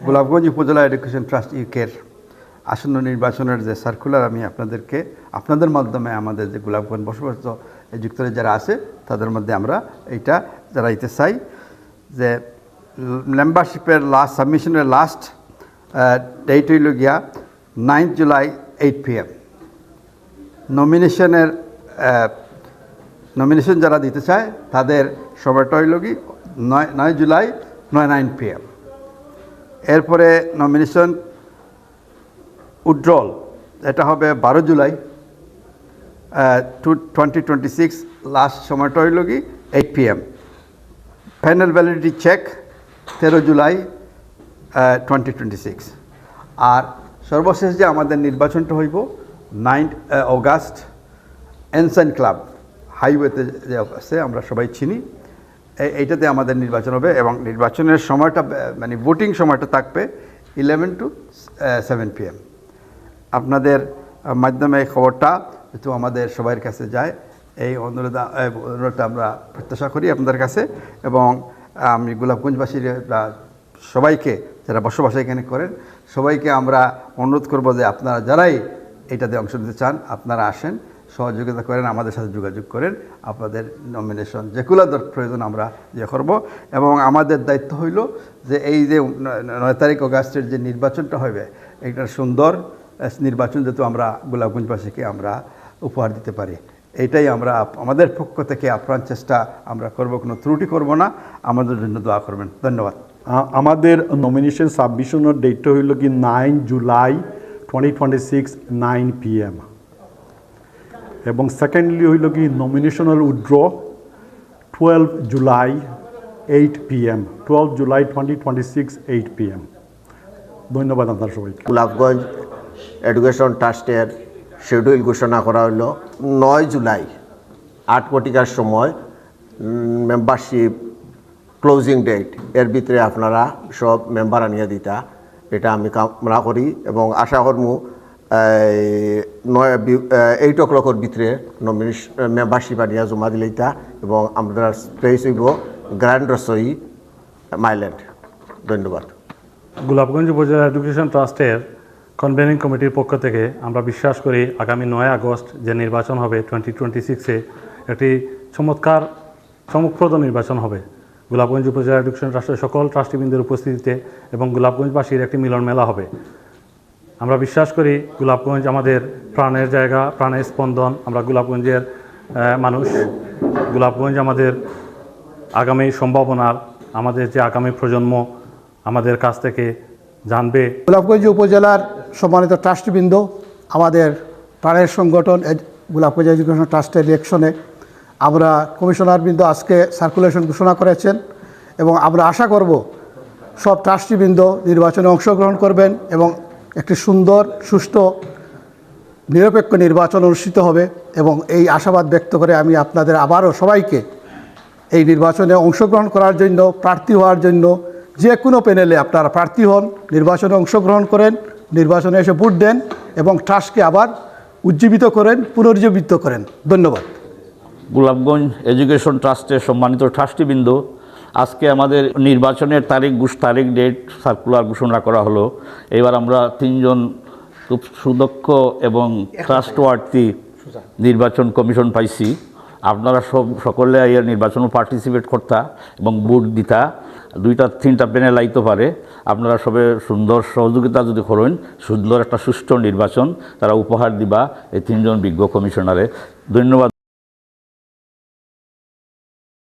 গোলাপগঞ্জ উপজেলা education trust ইউকের আসন্ন নির্বাচনের যে সার্কুলার আমি আপনাদের মাধ্যমে আমাদের যে গোলাপগঞ্জ বসবাস যুক্তরে যারা আছে তাদের মধ্যে আমরা এইটা জানাইতে চাই যে মেম্বারশিপের সাবমিশনের লাস্ট ডেট হইল গিয়া 9 জুলাই 8 PM। নমিনেশন যারা দিতে চায় তাদের সময়টা হইল কি 9 জুলাই 9 PM। এরপরে নমিনেশন উইথড্রল এটা হবে 12 জুলাই 2026, লাস্ট সময়টা হইল কি 8 PM। ফাইনাল ভ্যালিডিটি চেক 13 জুলাই 2026। আর সর্বশেষ যে আমাদের নির্বাচনটা হইব 9 অগাস্ট এনসাইন ক্লাব হাইওয়েতে যে আছে আমরা সবাই চিনি, এইটাতে আমাদের নির্বাচন হবে এবং নির্বাচনের সময়টা মানে ভোটিং সময়টা থাকবে 11 to 7 PM। আপনাদের মাধ্যমে এই খবরটা যেহেতু আমাদের সবার কাছে যায় এই অনুরোধটা আমরা প্রত্যাশা করি আপনাদের কাছে, এবং আমি গোলাপগঞ্জবাসীর সবাইকে যারা বসবাস এখানে করেন সবাইকে আমরা অনুরোধ করব যে আপনারা যারাই এটাতে অংশ নিতে চান আপনারা আসেন, সহযোগিতা করেন, আমাদের সাথে যোগাযোগ করেন, আপনাদের নমিনেশন যেগুলো প্রয়োজন আমরা করব। এবং আমাদের দায়িত্ব হইল যে এই যে 9 তারিখ অগাস্টের যে নির্বাচনটা হবে একটা সুন্দর নির্বাচন যেহেতু আমরা গোলাপগঞ্জবাসীকে আমরা উপহার দিতে পারি, এইটাই আমরা আমাদের পক্ষ থেকে আপ্রাণ চেষ্টা আমরা করব, কোনো ত্রুটি করব না। আমাদের জন্য দোয়া করবেন। ধন্যবাদ। আমাদের নমিনেশন সাবমিশনের ডেটটা হইল কি 9 জুলাই 2026 9 PM, এবং সেকেন্ডলি হইল কি nomination withdraw 12 July 8 PM, 12 July 2026 8 PM। ধন্যবাদ আপনার সবাইকে। গোলাপগঞ্জ এডুকেশন ট্রাস্টের শিডিউল ঘোষণা করা হলো 9 জুলাই 8 কোটিকার সময় মেম্বারশিপ ক্লোজিং ডেট, এর ভিতরে আপনারা সব মেম্বার আনিয়ে দিতা, এটা আমি কামনা করি এবং আশা করব 8 o'clockর ভিতরে মেম্বারশিপ আনিয়া জমা দিলেইতা এবং আমরা প্লেস হইব গ্র্যান্ড রসই মাইল্যান্ড। ধন্যবাদ। গোলাপগঞ্জ উপজেলা এডুকেশন ট্রাস্টের কনভেনিং কমিটির পক্ষ থেকে আমরা বিশ্বাস করি আগামী 9 আগস্ট যে নির্বাচন হবে 2026-এ একটি চমকপ্রদ নির্বাচন হবে। গোলাপগঞ্জ উপজেলা এডুকেশন ট্রাস্টের সকল ট্রাস্টিবৃন্দের উপস্থিতিতে এবং গোলাপগঞ্জবাসীর একটি মিলন মেলা হবে। আমরা বিশ্বাস করি গোলাপগঞ্জ আমাদের প্রাণের জায়গা, প্রাণের স্পন্দন। আমরা গোলাপগঞ্জের মানুষ, গোলাপগঞ্জ আমাদের আগামী সম্ভাবনার, আমাদের যে আগামী প্রজন্ম আমাদের কাছ থেকে জানবে। গোলাপগঞ্জ উপজেলার সম্মানিত ট্রাস্টবৃন্দ, আমাদের প্রাণের সংগঠন গোলাপগঞ্জ এডুকেশন ট্রাস্টের ইলেকশনে আমরা কমিশনারবৃন্দ আজকে সার্কুলেশন ঘোষণা করেছেন এবং আমরা আশা করব সব ট্রাস্টিবৃন্দ নির্বাচনে অংশগ্রহণ করবেন এবং একটি সুন্দর সুষ্ঠু নিরপেক্ষ নির্বাচন অনুষ্ঠিত হবে। এবং এই আশাবাদ ব্যক্ত করে আমি আপনাদের আবারও সবাইকে এই নির্বাচনে অংশগ্রহণ করার জন্য, প্রার্থী হওয়ার জন্য যে কোনো প্যানেলে আপনারা প্রার্থী হন, নির্বাচনে অংশগ্রহণ করেন, নির্বাচনে এসে ভোট দেন এবং ট্রাস্টকে আবার উজ্জীবিত করেন, পুনরুজ্জীবিত করেন। ধন্যবাদ। গোলাপগঞ্জ এডুকেশন ট্রাস্টের সম্মানিত ট্রাস্টিবৃন্দ, আজকে আমাদের নির্বাচনের তারিখ ডেট সার্কুলার ঘোষণা করা হলো। এবার আমরা 3 জন খুব সুদক্ষ এবং ট্রাস্টওয়ার্থি নির্বাচন কমিশন পাইছি। আপনারা সকলে এই নির্বাচনে পার্টিসিপেট করতা এবং ভোট দিতা। 2-3টা প্যানেল আইতে পারে। আপনারা সবে সুন্দর সহযোগিতা যদি করেন, সুন্দর একটা সুষ্ঠু নির্বাচন তারা উপহার দিবা এই 3 জন বিজ্ঞ কমিশনারে। ধন্যবাদ।